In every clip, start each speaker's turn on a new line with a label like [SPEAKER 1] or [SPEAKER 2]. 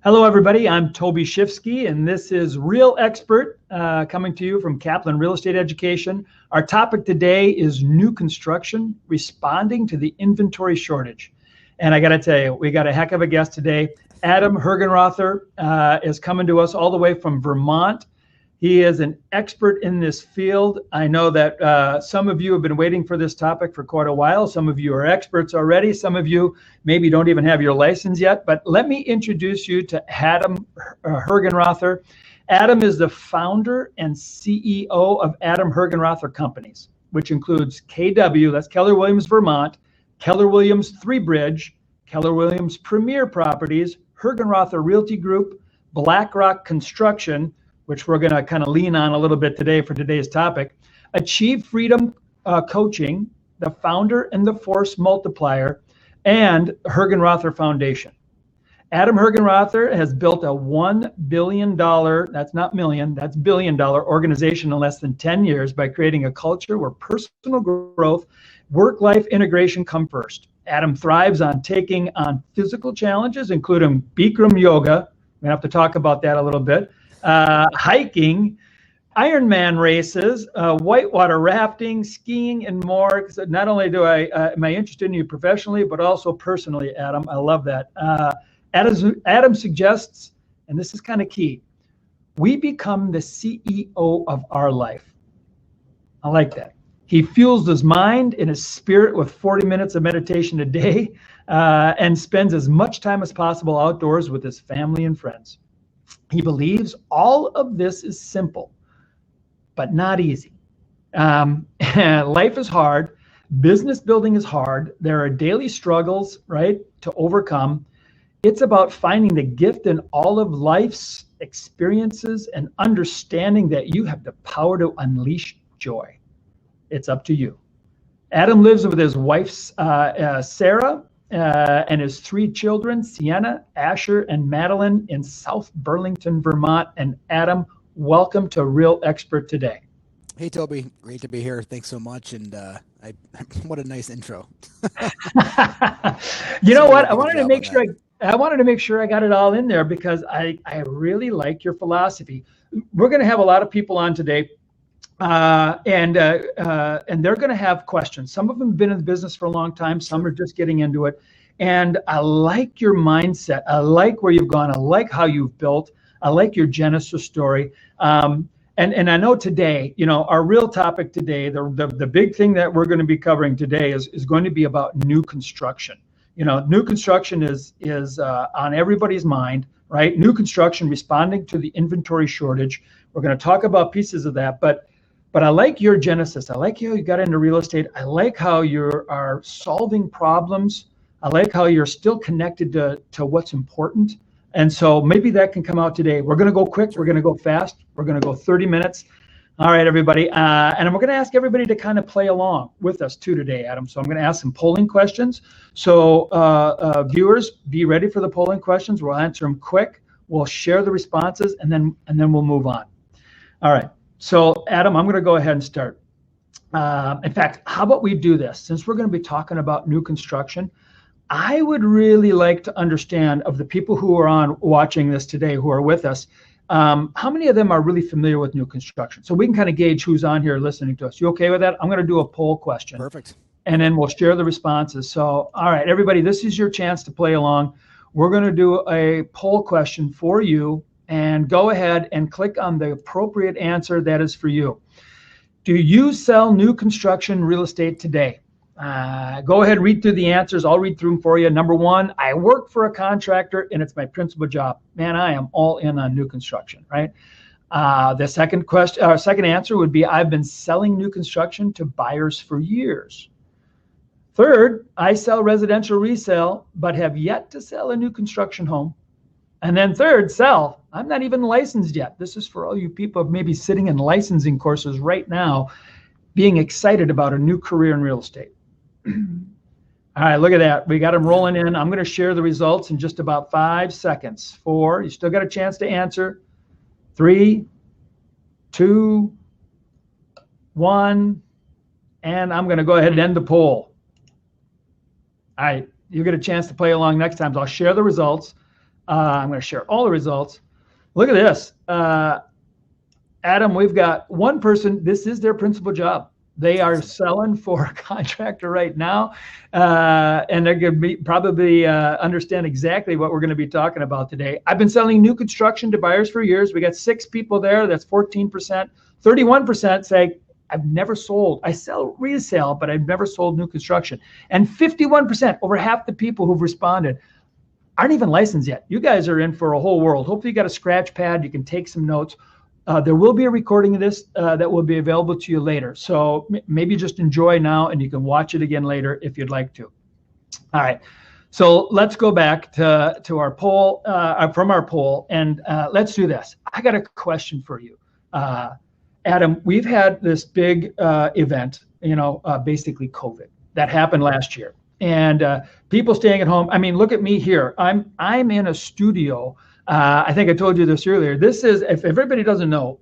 [SPEAKER 1] Hello, everybody. I'm Toby Shifsky, and this is Real Expert coming to you from Kaplan Real Estate Education. Our topic today is new construction, responding to the inventory shortage. And I got to tell you, we got a heck of a guest today. Adam Hergenrother is coming to us all the way from Vermont. He is an expert in this field. I know that some of you have been waiting for this topic for quite a while. Some of you are experts already. Some of you maybe don't even have your license yet. But let me introduce you to Adam Hergenrother. Adam is the founder and CEO of Adam Hergenrother Companies, which includes KW, that's Keller Williams Vermont, Keller Williams Three Bridge, Keller Williams Premier Properties, Hergenrother Realty Group, BlackRock Construction, which we're going to kind of lean on a little bit today for today's topic, Achieve Freedom Coaching, the founder and the force multiplier, and Hergenrother Foundation. Adam Hergenrother has built a $1 billion, that's not million, that's $1 billion organization in less than 10 years by creating a culture where personal growth, work-life integration come first. Adam thrives on taking on physical challenges, including Bikram yoga. We're going to have to talk about that a little bit. Hiking, Ironman races, whitewater rafting, skiing, and more. So not only am I interested in you professionally, but also personally, Adam. I love that. Adam suggests, and this is kind of key, we become the CEO of our life. I like that. He fuels his mind and his spirit with 40 minutes of meditation a day and spends as much time as possible outdoors with his family and friends. He believes all of this is simple, but not easy. Life is hard. Business building is hard. There are daily struggles, right, to overcome. It's about finding the gift in all of life's experiences and understanding that you have the power to unleash joy. It's up to you. Adam lives with his wife, Sarah, and his three children, Sienna, Asher, and Madeline, in South Burlington, Vermont. And Adam, welcome to Real Expert today.
[SPEAKER 2] Hey, Toby. Great to be here. Thanks so much. And what a nice intro.
[SPEAKER 1] You know what? I wanted to make sure I got it all in there because I really like your philosophy. We're going to have a lot of people on today. And they're going to have questions. Some of them have been in the business for a long time. Some are just getting into it. And I like your mindset. I like where you've gone. I like how you've built. I like your Genesis story. And I know today, our real topic today, the big thing that we're going to be covering today is going to be about new construction. New construction is on everybody's mind, right? New construction, responding to the inventory shortage. We're going to talk about pieces of that, but I like your Genesis. I like how you got into real estate. I like how you are solving problems. I like how you're still connected to what's important. And so maybe that can come out today. We're going to go quick. We're going to go fast. We're going to go 30 minutes. All right, everybody. And we're going to ask everybody to kind of play along with us too today, Adam. So I'm going to ask some polling questions. So viewers, be ready for the polling questions. We'll answer them quick. We'll share the responses, and then we'll move on. All right. So, Adam, I'm going to go ahead and start. In fact, how about we do this? Since we're going to be talking about new construction, I would really like to understand, of the people who are watching this today, who are with us, how many of them are really familiar with new construction? So we can kind of gauge who's on here listening to us. You okay with that? I'm going to do a poll question.
[SPEAKER 2] Perfect.
[SPEAKER 1] And then we'll share the responses. So, all right, everybody, this is your chance to play along. We're going to do a poll question for you. And go ahead and click on the appropriate answer that is for you. Do you sell new construction real estate today? Go ahead, read through the answers. I'll read through them for you. Number one, I work for a contractor and it's my principal job. Man, I am all in on new construction, right? The second answer would be, I've been selling new construction to buyers for years. Third, I sell residential resale, but have yet to sell a new construction home. And then third, sell. I'm not even licensed yet. This is for all you people maybe sitting in licensing courses right now, being excited about a new career in real estate. All right, look at that. We got them rolling in. I'm going to share the results in just about 5 seconds. 4, you still got a chance to answer. 3, 2, 1, and I'm going to go ahead and end the poll. All right, you get a chance to play along next time. So I'll share the results. I'm going to share all the results. Look at this. Adam, we've got one person. This is their principal job. They are selling for a contractor right now, and they're going to probably understand exactly what we're going to be talking about today. I've been selling new construction to buyers for years. We got 6 people there. That's 14%. 31% say, I've never sold. I sell resale, but I've never sold new construction. And 51%, over half the people who've responded, aren't even licensed yet. You guys are in for a whole world. Hopefully you got a scratch pad. You can take some notes. There will be a recording of this that will be available to you later. So maybe just enjoy now and you can watch it again later if you'd like to. All right. So let's go back to our poll, from our poll, and let's do this. I got a question for you. Adam, we've had this big event, basically COVID, that happened last year. And people staying at home. I mean, look at me here. I'm in a studio. I think I told you this earlier. This is, if everybody doesn't know,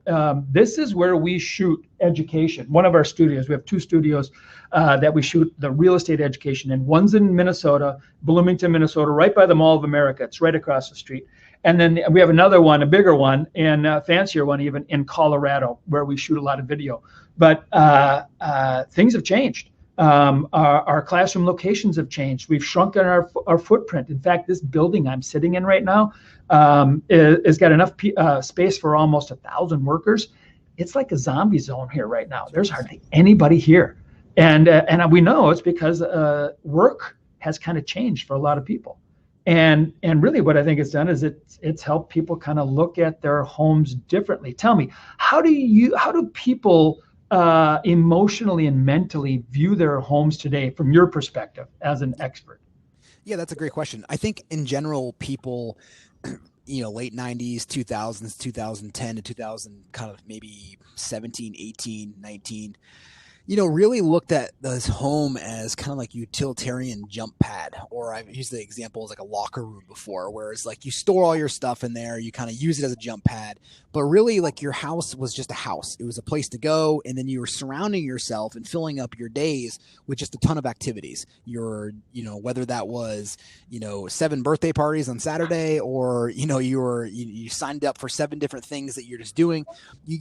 [SPEAKER 1] this is where we shoot education. One of our studios. We have 2 studios that we shoot the real estate education in. One's in Minnesota, Bloomington, Minnesota, right by the Mall of America. It's right across the street. And then we have another one, a bigger one, and a fancier one even in Colorado, where we shoot a lot of video. But things have changed. Our classroom locations have changed. We've shrunken our footprint. In fact, this building I'm sitting in right now has got enough space for almost 1,000 workers. It's like a zombie zone here right now. There's hardly anybody here. And we know it's because work has kind of changed for a lot of people. And really what I think it's done is it's helped people kind of look at their homes differently. Tell me, how do people emotionally and mentally view their homes today from your perspective as an expert?
[SPEAKER 2] Yeah, that's a great question. I think in general, people, late 90s, 2000s, 2010 to 2000, kind of maybe 17, 18, 19, really looked at this home as kind of like utilitarian jump pad, or I've used the example as like a locker room before, where it's like you store all your stuff in there, you kind of use it as a jump pad, but really like your house was just a house. It was a place to go. And then you were surrounding yourself and filling up your days with just a ton of activities. Whether that was, 7 birthday parties on Saturday, or, you signed up for 7 different things that you're just doing.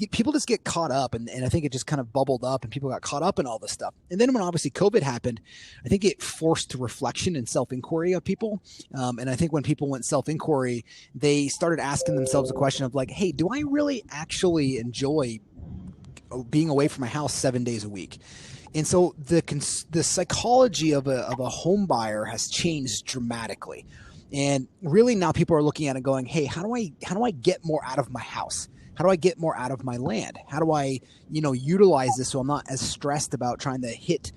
[SPEAKER 2] People just get caught up. And I think it just kind of bubbled up and people got caught up in all this stuff. And then when obviously COVID happened, I think it forced reflection and self-inquiry of people. And I think when people went self-inquiry, they started asking themselves a question of like, hey, do I really actually enjoy being away from my house 7 days a week? And so the psychology of a home buyer has changed dramatically. And really now people are looking at it going, hey, how do I get more out of my house? How do I get more out of my land? How do I, utilize this so I'm not as stressed about trying to hit,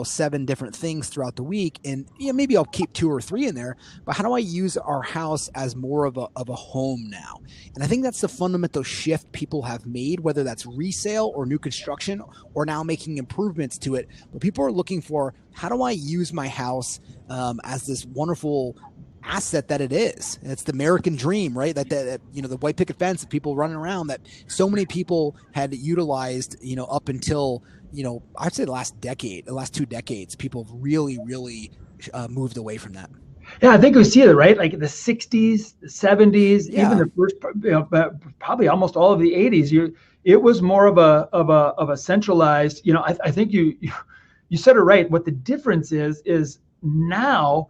[SPEAKER 2] 7 different things throughout the week? And maybe I'll keep 2 or 3 in there, but how do I use our house as more of a home now? And I think that's the fundamental shift people have made, whether that's resale or new construction or now making improvements to it. But people are looking for, how do I use my house as this wonderful asset that it is? And it's the American dream, right? That the white picket fence that people running around, that so many people had utilized, up until, I'd say the last 2 decades, people have really, really moved away from that.
[SPEAKER 1] Yeah, I think we see it, right? Like the 60s, the 70s, even the first, probably almost all of the 80s. It was more of a centralized. I think you said it right. What the difference is now,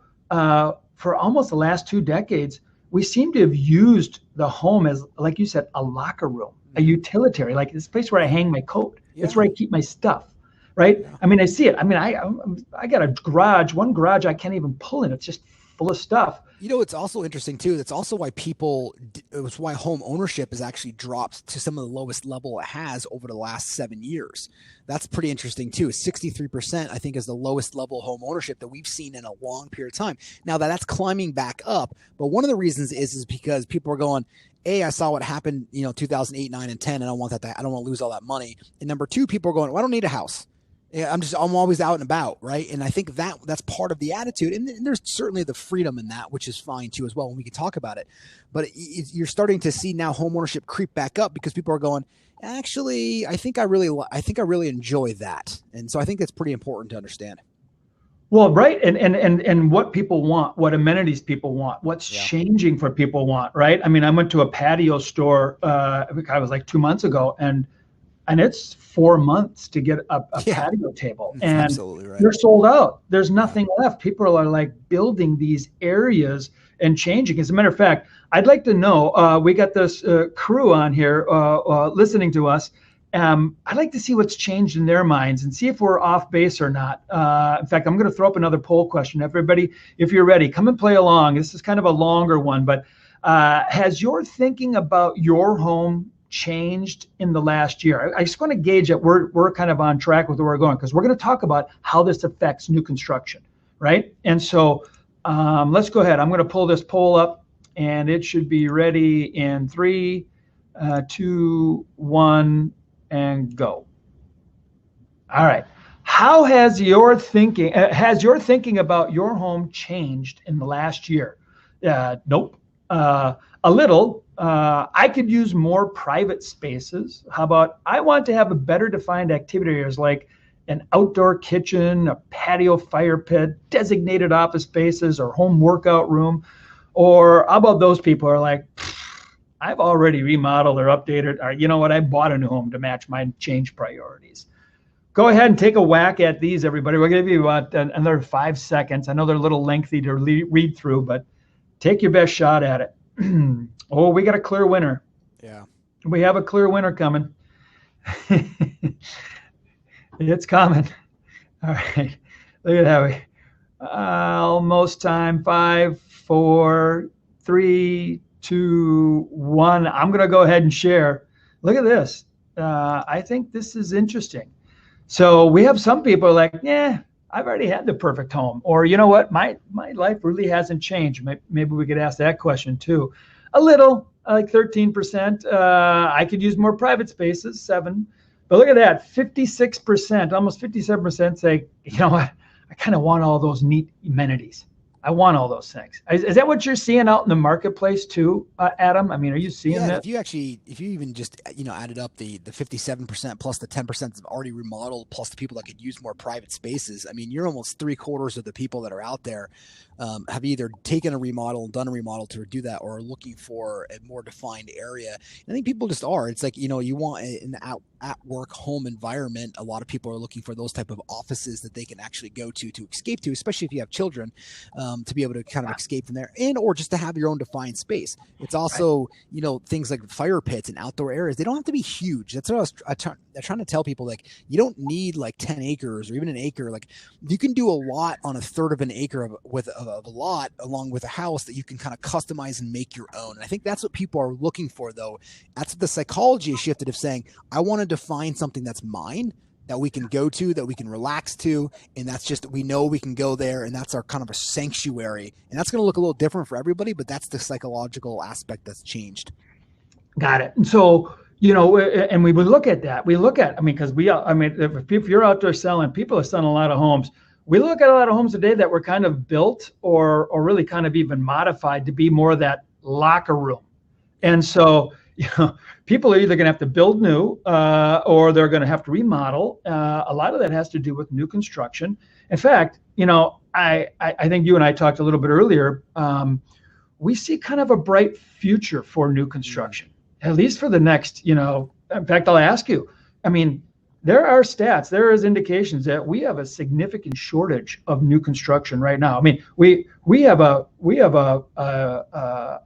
[SPEAKER 1] for almost the last 2 decades, we seem to have used the home as, like you said, a locker room, a utilitarian, like this place where I hang my coat. Yeah. It's where I keep my stuff, right? Yeah. I mean, I see it. I mean, I got a garage, one garage I can't even pull in. It's just full of stuff.
[SPEAKER 2] It's also interesting too. That's also why it's why home ownership has actually dropped to some of the lowest level it has over the last 7 years. That's pretty interesting too. 63%, I think, is the lowest level home ownership that we've seen in a long period of time. Now that's climbing back up. But one of the reasons is because people are going, I saw what happened, 2008, 9, and 10, and I don't want that. I don't want to lose all that money. And number 2, people are going, well, I don't need a house. I'm always out and about, right? And I think that's part of the attitude. And there's certainly the freedom in that, which is fine too as well, when we can talk about it. But you're starting to see now home ownership creep back up because people are going, actually, I think I really enjoy that. And so I think that's pretty important to understand.
[SPEAKER 1] Well, right, and what people want, what amenities people want, what's
[SPEAKER 2] Yeah.
[SPEAKER 1] changing for people want, right? I mean, I went to a patio store. I was like 2 months ago, and it's 4 months to get a
[SPEAKER 2] Yeah.
[SPEAKER 1] patio table,
[SPEAKER 2] That's
[SPEAKER 1] and
[SPEAKER 2] absolutely right.
[SPEAKER 1] they're sold out. There's
[SPEAKER 2] Yeah.
[SPEAKER 1] nothing left. People are like building these areas and changing. As a matter of fact, I'd like to know. We got this crew on here listening to us. I'd like to see what's changed in their minds and see if we're off base or not. In fact, I'm going to throw up another poll question. Everybody, if you're ready, come and play along. This is kind of a longer one, but has your thinking about your home changed in the last year? I just want to gauge that we're kind of on track with where we're going, because we're going to talk about how this affects new construction, right? And so let's go ahead. I'm going to pull this poll up, and it should be ready in 3, 2, 1, and go. All right. How has your thinking about your home changed in the last year? Nope. A little. I could use more private spaces. How about I want to have a better defined activity areas like an outdoor kitchen, a patio fire pit, designated office spaces, or home workout room? Or how about those people who are like, I've already remodeled or updated, or you know what, I bought a new home to match my change priorities. Go ahead and take a whack at these, everybody. We're going to give you about another 5 seconds. I know they're a little lengthy to read through, but take your best shot at it. Oh, we got a clear winner.
[SPEAKER 2] Yeah.
[SPEAKER 1] We have a clear winner coming. It's coming. All right. Look at that. Almost time. 5, 4, 3, 2, 1. I'm going to go ahead and share. Look at this. I think this is interesting. So we have some people like, yeah, I've already had the perfect home. Or, you know what, my life really hasn't changed. Maybe we could ask that question too. A little, like 13%. I could use more private spaces, 7. But look at that, 56%, almost 57% say, you know what, I kind of want all those neat amenities. I want all those things. Is that what you're seeing out in the marketplace too, Adam? I mean, are you seeing
[SPEAKER 2] Yeah,
[SPEAKER 1] that?
[SPEAKER 2] if you even just added up the 57% plus the 10% that's already remodeled, plus the people that could use more private spaces, I mean, you're almost 3/4 of the people that are out there have either taken a remodel, done a remodel to do that, or are looking for a more defined area. And I think people just are. It's like, you want an at work home environment. A lot of people are looking for those type of offices that they can actually go to escape to, especially if you have children, to be able to kind of escape from there, and or just to have your own defined space. It's also, things like fire pits and outdoor areas. They don't have to be huge. That's what I'm trying to tell people. Like, you don't need like 10 acres or even an acre. Like, you can do a lot on a third of an acre of a lot, along with a house that you can kind of customize and make your own. And I think that's what people are looking for, though. That's what the psychology has shifted of saying, I want to define something that's mine, that we can go to, that we can relax to, and that's just, we know we can go there, and that's our kind of a sanctuary. And that's going to look a little different for everybody, but that's the psychological aspect that's changed.
[SPEAKER 1] Got it. And so, and we would look at that. I mean, because if you're out there selling, people are selling a lot of homes. We look at a lot of homes today that were kind of built or really kind of even modified to be more of that locker room. And so, people are either going to have to build new or they're going to have to remodel. A lot of that has to do with new construction. In fact, I think you and I talked a little bit earlier. We see kind of a bright future for new construction, at least for the next, in fact, I'll ask you, I mean, there are stats, there is indications that we have a significant shortage of new construction right now. I mean, we have an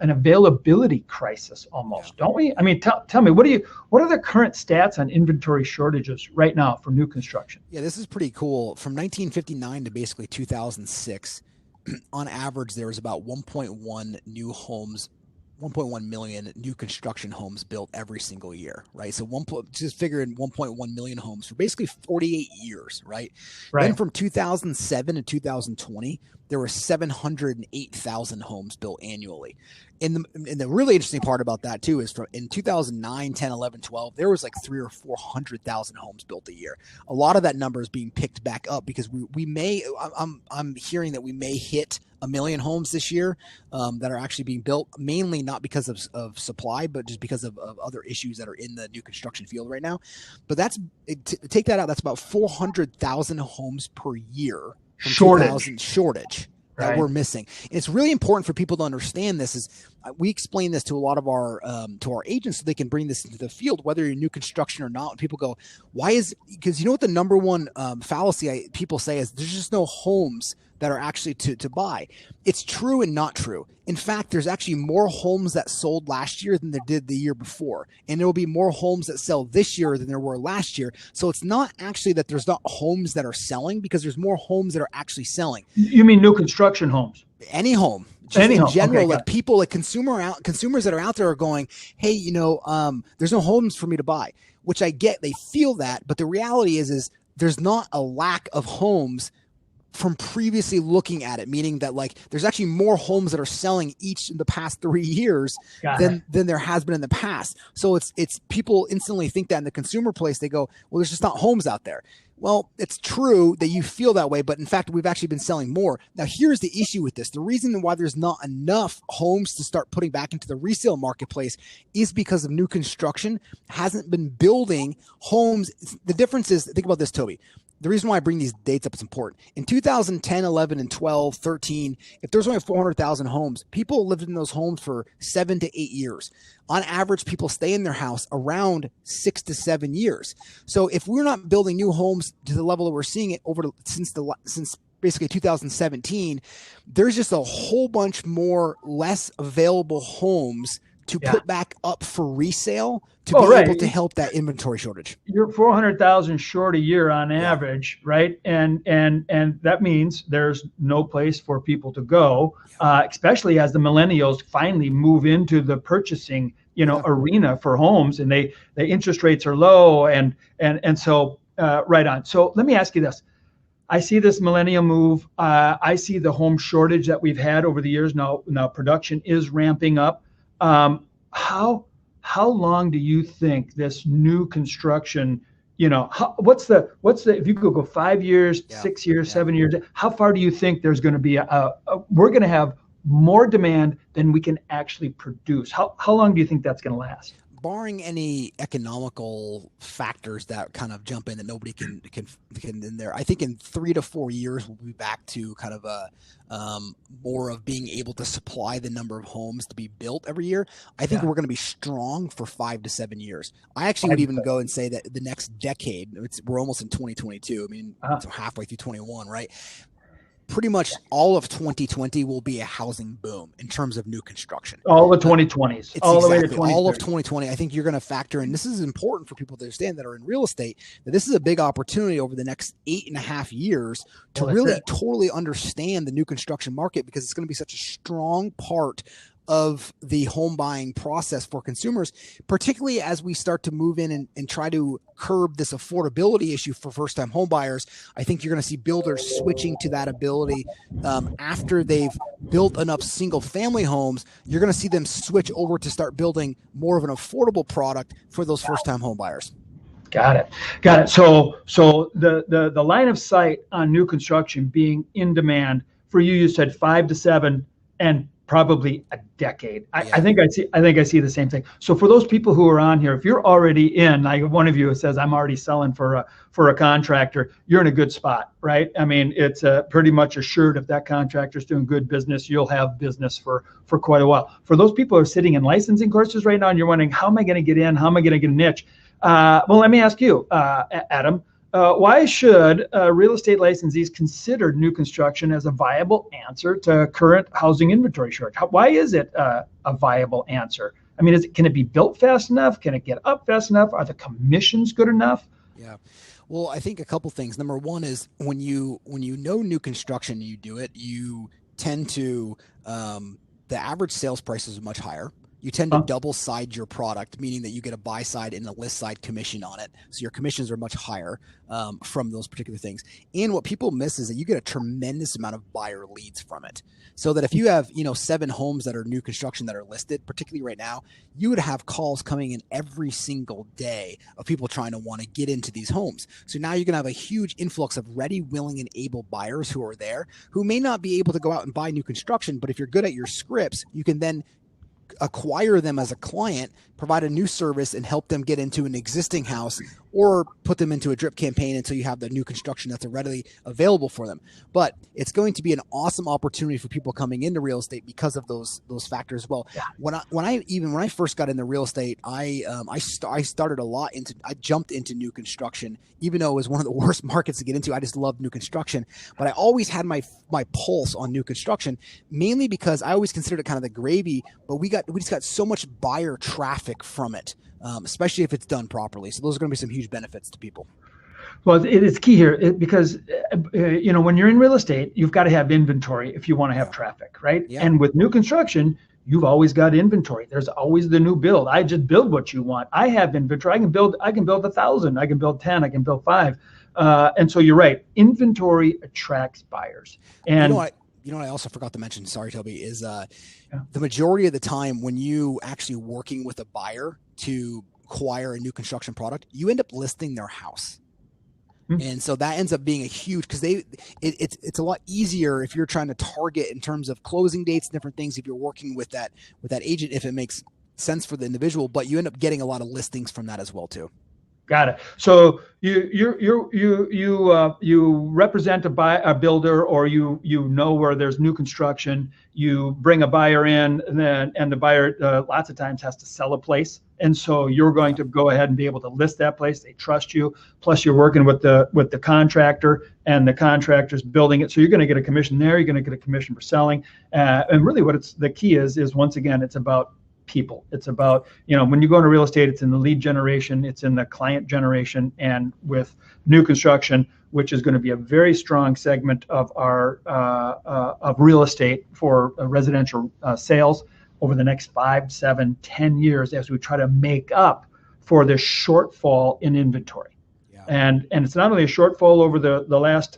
[SPEAKER 1] availability crisis almost, don't we? I mean, tell me, what are the current stats on inventory shortages right now for new construction?
[SPEAKER 2] Yeah, this is pretty cool. From 1959 to basically 2006, on average, there was about 1.1 million new construction homes built every single year, right? So just figure in 1.1 million homes for basically 48 years, right? Then from 2007 to 2020, there were 708,000 homes built annually. And the really interesting part about that too is in 2009, 10, 11, 12, there was like 300,000 or 400,000 homes built a year. A lot of that number is being picked back up because I'm hearing that we may hit 1 million homes this year that are actually being built, mainly not because of supply, but just because of other issues that are in the new construction field right now. But take that out. That's about 400,000 homes per year from
[SPEAKER 1] Shortage.
[SPEAKER 2] 2000 shortage that
[SPEAKER 1] Right.
[SPEAKER 2] we're missing. And it's really important for people to understand this. Is we explain this to a lot of our agents so they can bring this into the field, whether you're new construction or not. And people go, why is, because you know what the number one fallacy people say is there's just no homes that are actually to buy. It's true and not true. In fact, there's actually more homes that sold last year than there did the year before. And there will be more homes that sell this year than there were last year. So it's not actually that there's not homes that are selling, because there's more homes that are actually selling.
[SPEAKER 1] You mean new construction homes?
[SPEAKER 2] Any home. Just
[SPEAKER 1] Any
[SPEAKER 2] in
[SPEAKER 1] home.
[SPEAKER 2] general,
[SPEAKER 1] Okay,
[SPEAKER 2] like people, like consumers that are out there are going, hey, there's no homes for me to buy, which I get. They feel that. But the reality is there's not a lack of homes from previously looking at it, meaning that like there's actually more homes that are selling each in the past 3 years than there has been in the past. So it's people instantly think that in the consumer place, they go, well, there's just not homes out there. Well, it's true that you feel that way, but in fact, we've actually been selling more. Now, here's the issue with this. The reason why there's not enough homes to start putting back into the resale marketplace is because of new construction hasn't been building homes. The difference is, think about this, Toby. The reason why I bring these dates up is important. In 2010, 11, and 12, 13, if there's only 400,000 homes, people lived in those homes for 7 to 8 years. On average, people stay in their house around 6 to 7 years. So if we're not building new homes to the level that we're seeing it since basically 2017, there's just a whole bunch more less available homes to put back up for resale to be able to help that inventory shortage.
[SPEAKER 1] You're 400,000 short a year on average, right? And that means there's no place for people to go, especially as the millennials finally move into the purchasing, arena for homes, and the interest rates are low, and so right on. So let me ask you this. I see this millennial move. I see the home shortage that we've had over the years. Now production is ramping up. How long do you think this new construction, what's the if you could go 5 years, 6 years, 7 years, how far do you think there's going to be we're going to have more demand than we can actually produce? How long do you think that's going to last?
[SPEAKER 2] Barring any economical factors that kind of jump in that nobody can in there, I think in 3 to 4 years we'll be back to kind of a more of being able to supply the number of homes to be built every year. I think we're going to be strong for 5 to 7 years. I actually would even go and say that the next decade, we're almost in 2022. I mean, it's halfway through 21, right? Pretty much all of 2020 will be a housing boom in terms of new construction.
[SPEAKER 1] All the 2020s, all the way to 2030.
[SPEAKER 2] All of 2020. I think you're going to factor in, this is important for people to understand that are in real estate, that this is a big opportunity over the next 8.5 years to really totally understand the new construction market, because it's going to be such a strong part of the home buying process for consumers, particularly as we start to move in and try to curb this affordability issue for first-time home buyers. I think you're going to see builders switching to that ability after they've built enough single-family homes. You're going to see them switch over to start building more of an affordable product for those first-time home buyers.
[SPEAKER 1] Got it. So the line of sight on new construction being in demand for you said 5 to 7 and probably a decade. I think I see the same thing. So for those people who are on here, if you're already in, like one of you says, I'm already selling for a contractor, you're in a good spot, right? I mean, it's pretty much assured if that contractor's doing good business, you'll have business for quite a while. For those people who are sitting in licensing courses right now and you're wondering, how am I going to get in? How am I going to get a niche? Well, let me ask you, Adam, why should real estate licensees consider new construction as a viable answer to current housing inventory shortage? Why is it a viable answer? I mean, can it be built fast enough? Can it get up fast enough? Are the commissions good enough?
[SPEAKER 2] Yeah. Well, I think a couple things. Number one is when you know new construction and you do it, you tend to the average sales price is much higher. You tend to double side your product, meaning that you get a buy side and a list side commission on it. So your commissions are much higher from those particular things. And what people miss is that you get a tremendous amount of buyer leads from it. So that if you have, 7 homes that are new construction that are listed, particularly right now, you would have calls coming in every single day of people trying to want to get into these homes. So now you're going to have a huge influx of ready, willing, and able buyers who are there, who may not be able to go out and buy new construction, but if you're good at your scripts, you can then acquire them as a client, provide a new service, and help them get into an existing house, or put them into a drip campaign until you have the new construction that's readily available for them. But it's going to be an awesome opportunity for people coming into real estate because of those factors as well.
[SPEAKER 1] Yeah.
[SPEAKER 2] When I first got into real estate, I jumped into new construction, even though it was one of the worst markets to get into. I just loved new construction, but I always had my pulse on new construction, mainly because I always considered it kind of the gravy, but we just got so much buyer traffic from it, especially if it's done properly. So those are going to be some huge benefits to people.
[SPEAKER 1] Well, it is key here because, when you're in real estate, you've got to have inventory if you want to have traffic, right?
[SPEAKER 2] Yeah.
[SPEAKER 1] And with new construction, you've always got inventory. There's always the new build. I just build what you want. I have inventory. I can build 1,000. I can build 10. I can build 5. And so you're right. Inventory attracts buyers. And
[SPEAKER 2] you know what I also forgot to mention, sorry, Toby, is the majority of the time when you actually working with a buyer to acquire a new construction product, you end up listing their house. Mm-hmm. And so that ends up being a huge, because it's a lot easier if you're trying to target in terms of closing dates and different things if you're working with that agent, if it makes sense for the individual, but you end up getting a lot of listings from that as well too.
[SPEAKER 1] Got it. So you represent a builder, or you know where there's new construction. You bring a buyer in, and the buyer lots of times has to sell a place, and so you're going to go ahead and be able to list that place. They trust you. Plus, you're working with the contractor, and the contractor's building it. So you're going to get a commission there. You're going to get a commission for selling. And really, the key is once again, it's about people. It's about, when you go into real estate, it's in the lead generation, it's in the client generation, and with new construction, which is going to be a very strong segment of our of real estate for residential sales over the next 5, 7, 10 years, as we try to make up for the shortfall in inventory. Yeah. And it's not only a shortfall over the last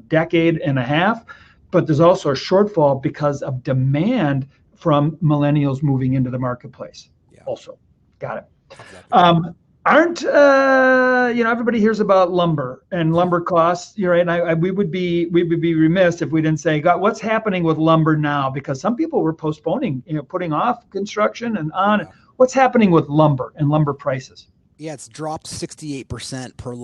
[SPEAKER 1] decade and a half, but there's also a shortfall because of demand from millennials moving into the marketplace. Yeah. Also, got it. Exactly. Everybody hears about lumber and lumber costs. You're right. And we would be remiss if we didn't say, God, what's happening with lumber now? Because some people were postponing, putting off construction and on. Yeah. What's happening with lumber and lumber prices?
[SPEAKER 2] Yeah, it's dropped 68% per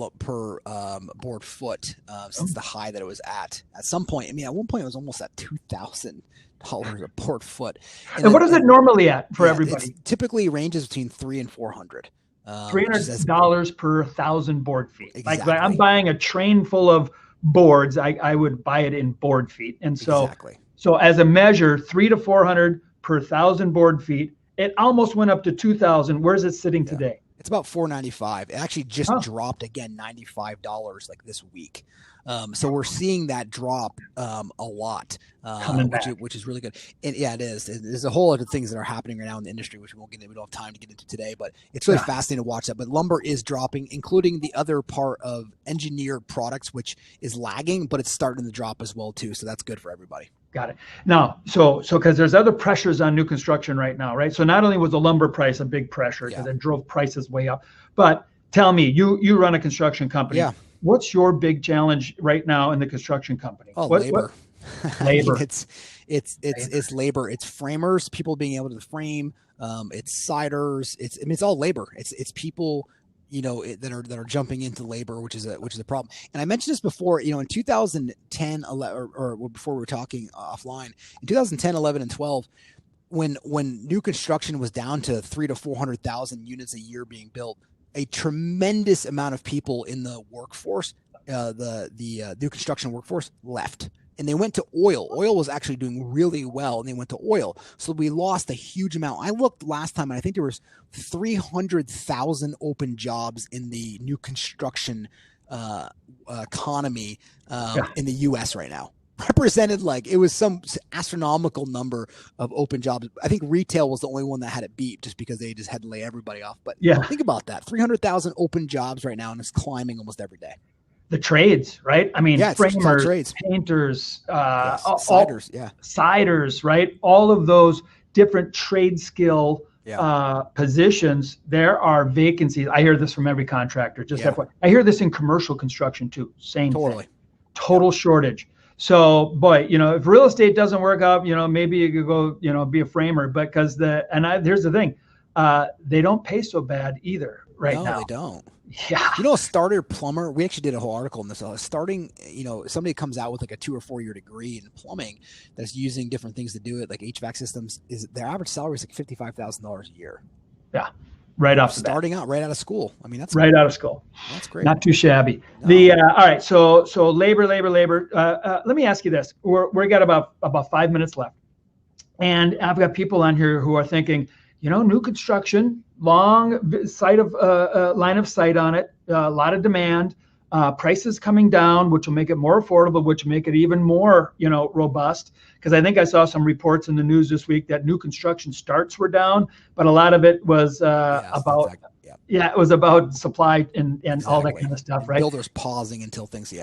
[SPEAKER 2] board foot since the high that it was at some point. I mean, at one point it was almost at $2,000 a board foot.
[SPEAKER 1] And what is it normally at for everybody?
[SPEAKER 2] It typically ranges between $300 and $400.
[SPEAKER 1] $300 per 1,000 board feet.
[SPEAKER 2] Exactly.
[SPEAKER 1] Like I'm buying a train full of boards, I would buy it in board feet. And so, so as a measure, $300 to $400 per 1,000 board feet. It almost went up to 2,000. Where's it sitting today?
[SPEAKER 2] It's about $495. It actually just dropped again, $95 like this week. So we're seeing that drop a lot, which is really good. And yeah, it is. There's a whole lot of things that are happening right now in the industry, which we don't have time to get into today, but it's really fascinating to watch that. But lumber is dropping, including the other part of engineered products, which is lagging, but it's starting to drop as well too. So that's good for everybody.
[SPEAKER 1] Got it. Now, so because there's other pressures on new construction right now, right? So not only was the lumber price a big pressure because it drove prices way up, but tell me, you run a construction company. Yeah. What's your big challenge right now in the construction company?
[SPEAKER 2] Oh, labor.
[SPEAKER 1] Labor.
[SPEAKER 2] I mean, it's labor. It's framers, people being able to frame. It's siders. It's all labor. It's people, that are jumping into labor, which is a problem. And I mentioned this before, in 2010, 11, or before we were talking offline, in 2010, 11, and 12, when new construction was down to 300,000 to 400,000 units a year being built, a tremendous amount of people in the workforce, the new construction workforce, left. And they went to oil. Oil was actually doing really well, and they went to oil. So we lost a huge amount. I looked last time, and I think there was 300,000 open jobs in the new construction economy in the U.S. right now. Represented it was some astronomical number of open jobs. I think retail was the only one that had it beat just because they just had to lay everybody off. But think about that. 300,000 open jobs right now, and it's climbing almost every day.
[SPEAKER 1] The trades, right? I mean, framers, painters, siders, right? All of those different trade skill positions, there are vacancies. I hear this from every contractor. I hear this in commercial construction too. Same thing. Total shortage. So, boy, if real estate doesn't work out, maybe you could go, be a framer. But because here's the thing, they don't pay so bad either right now.
[SPEAKER 2] No, they don't.
[SPEAKER 1] Yeah.
[SPEAKER 2] A starter plumber, we actually did a whole article on this. Starting, somebody comes out with like a 2 or 4 year degree in plumbing that's using different things to do it, like HVAC systems, their average salary is like $55,000 a year.
[SPEAKER 1] Yeah. Right off
[SPEAKER 2] starting out, right out of school. I mean, that's
[SPEAKER 1] right out of school.
[SPEAKER 2] That's great.
[SPEAKER 1] Not too shabby. No. All right. So labor. Let me ask you this. We got about 5 minutes left, and I've got people on here who are thinking, new construction, long line of sight on it, a lot of demand, prices coming down, which will make it more affordable, which will make it even more, robust. Because I think I saw some reports in the news this week that new construction starts were down, but a lot of it was it was about supply and all that kind of stuff, right?
[SPEAKER 2] Builders pausing until things,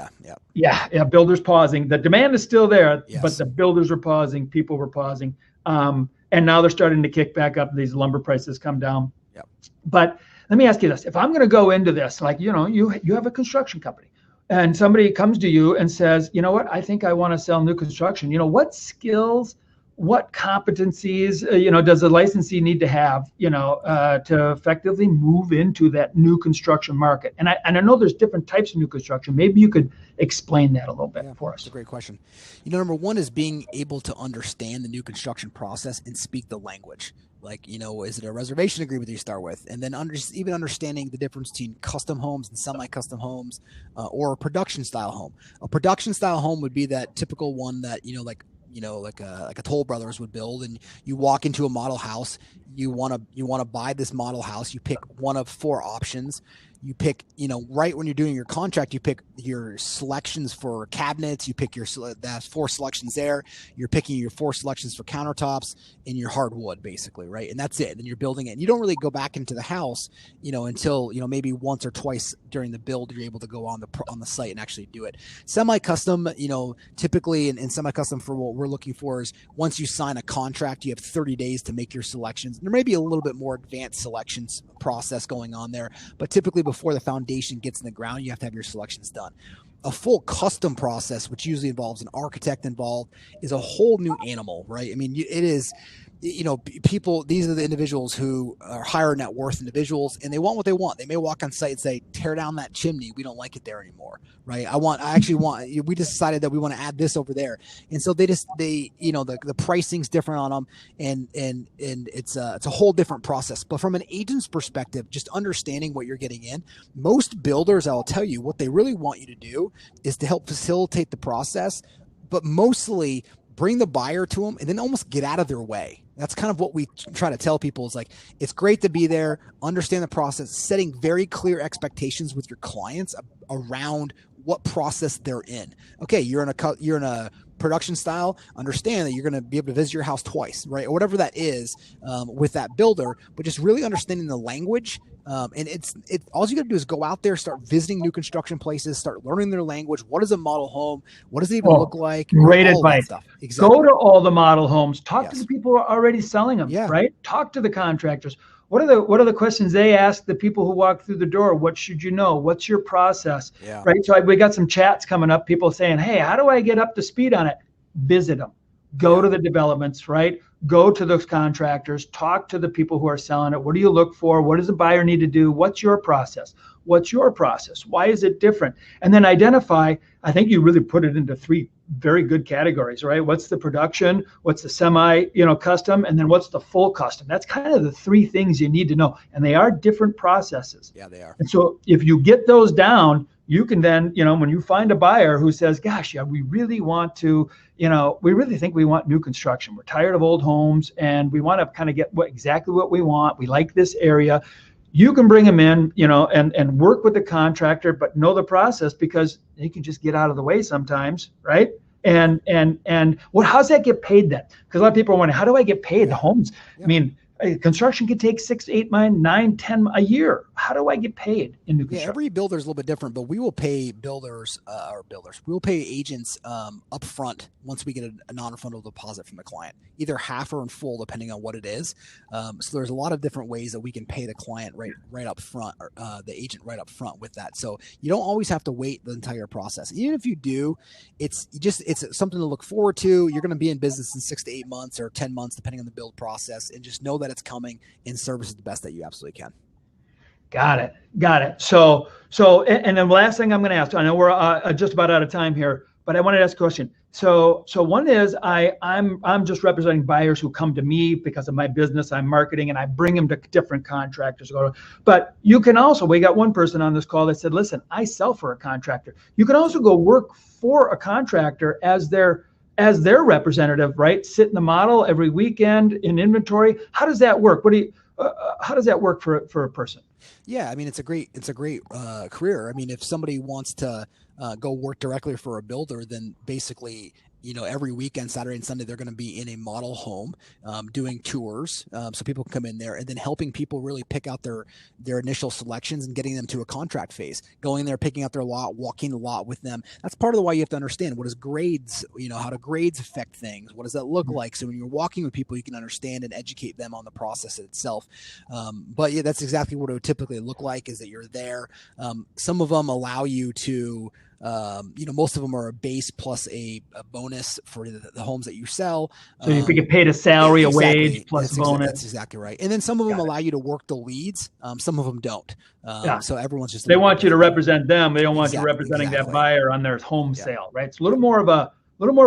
[SPEAKER 1] builders pausing. The demand is still there, but the builders were pausing, people were pausing. And now they're starting to kick back up. These lumber prices come down.
[SPEAKER 2] Yep.
[SPEAKER 1] But let me ask you this. If I'm going to go into this, like, you have a construction company and somebody comes to you and says, you know what, I think I want to sell new construction. What skills, what competencies, does the licensee need to have, to effectively move into that new construction market? And I know there's different types of new construction. Maybe you could explain that a little bit for us.
[SPEAKER 2] That's a great question. Number one is being able to understand the new construction process and speak the language. Like, is it a reservation agreement that you start with? And then even understanding the difference between custom homes and semi-custom homes, or a production style home. A production style home would be that typical one that, like a Toll Brothers would build, and you walk into a model house, you want to buy this model house, you pick one of 4 options. You pick, right when you're doing your contract, you pick your selections for cabinets, you pick that's 4 selections there. You're picking your 4 selections for countertops and your hardwood, basically, right? And that's it. And you're building it. And you don't really go back into the house, until, maybe once or twice during the build, you're able to go on the site and actually do it. Semi-custom, typically in semi-custom, for what we're looking for is once you sign a contract, you have 30 days to make your selections. There may be a little bit more advanced selections process going on there, but typically before the foundation gets in the ground, you have to have your selections done. A full custom process, which usually involves an architect involved, is a whole new animal, right? I mean, it is, people, these are the individuals who are higher net worth individuals, and they want what they want. They may walk on site and say, tear down that chimney. We don't like it there anymore, right? We just decided that we want to add this over there. And so the pricing's different on them, and it's a whole different process. But from an agent's perspective, just understanding what you're getting in, most builders, I'll tell you, what they really want you to do is to help facilitate the process, but mostly bring the buyer to them and then almost get out of their way. That's kind of what we try to tell people, is like, it's great to be there, understand the process, setting very clear expectations with your clients around what process they're in. Okay, you're in a production style, understand that you're going to be able to visit your house twice, right? Or whatever that is, with that builder, but just really understanding the language. And all you got to do is go out there, start visiting new construction places, start learning their language. What is a model home? What does it even look like?
[SPEAKER 1] Great advice. Exactly. Go to all the model homes. Talk to the people who are already selling them, right? Talk to the contractors. What are the questions they ask the people who walk through the door? What should you know? What's your process? Right. So we got some chats coming up, people saying, hey, how do I get up to speed on it? Visit them. Go to the developments, right? Go to those contractors, talk to the people who are selling it. What do you look for? What does the buyer need to do? What's your process? What's your process? Why is it different? And then identify, I think you really put it into 3 very good categories, right? What's the production? What's the semi, custom? And then what's the full custom? That's kind of the 3 things you need to know. And they are different processes.
[SPEAKER 2] Yeah, they are.
[SPEAKER 1] And so if you get those down, you can then, when you find a buyer who says, gosh, we really want to, we really think we want new construction. We're tired of old homes and we want to kind of get exactly what we want. We like this area. You can bring them in, and work with the contractor, but know the process, because they can just get out of the way sometimes, right? And how's that get paid then? Because a lot of people are wondering, how do I get paid? The homes, I mean, Construction can take 6 to 8 months, 9, 10 a year. How do I get paid in new construction?
[SPEAKER 2] Yeah, every builder is a little bit different, but we will pay we will pay agents up front once we get a non-refundable deposit from the client, either half or in full, depending on what it is. So there's a lot of different ways that we can pay the client right up front, or the agent right up front with that. So you don't always have to wait the entire process. Even if you do, it's something to look forward to. You're going to be in business in 6 to 8 months or 10 months, depending on the build process, and just know that it's coming and service it the best that you absolutely can.
[SPEAKER 1] Got it. So, and then the last thing I'm going to ask, I know we're just about out of time here, but I wanted to ask a question. So one is I'm just representing buyers who come to me because of my business. I'm marketing, and I bring them to different contractors. But you can also, we got one person on this call that said, listen, I sell for a contractor. You can also go work for a contractor as their representative, right? Sit in the model every weekend in inventory. How does that work? How does that work for a person?
[SPEAKER 2] Yeah, I mean, it's a great career. I mean, if somebody wants to go work directly for a builder, then basically, every weekend, Saturday and Sunday, they're going to be in a model home, doing tours, so people can come in there, and then helping people really pick out their initial selections and getting them to a contract phase, going there, picking out their lot, walking the lot with them. That's part of the why you have to understand what is grades, how do grades affect things? What does that look like? So when you're walking with people, you can understand and educate them on the process itself. But yeah, that's exactly what it would typically look like, is that you're there. Some of them allow you to, most of them are a base plus a bonus for the homes that you sell.
[SPEAKER 1] So you get paid a salary, a wage plus
[SPEAKER 2] a
[SPEAKER 1] bonus.
[SPEAKER 2] That's exactly right. And then some of them allow you to work the leads. Some of them don't. So everyone's just.
[SPEAKER 1] They want you to represent them. They don't want you representing that buyer on their home sale, right? It's a little more of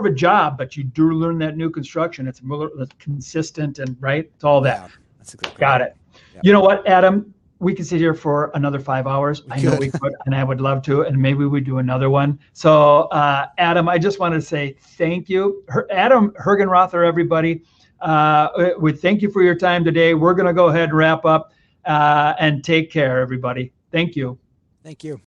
[SPEAKER 1] a job, but you do learn that new construction. It's consistent and right. It's all that.
[SPEAKER 2] Yeah, that's exactly
[SPEAKER 1] Got it. Yep. You know what, Adam? We could sit here for another 5 hours. I know we could, and I would love to, and maybe we do another one. So, Adam, I just want to say thank you. Adam Hergenrother, everybody. We thank you for your time today. We're going to go ahead and wrap up, and take care, everybody. Thank you.
[SPEAKER 2] Thank you.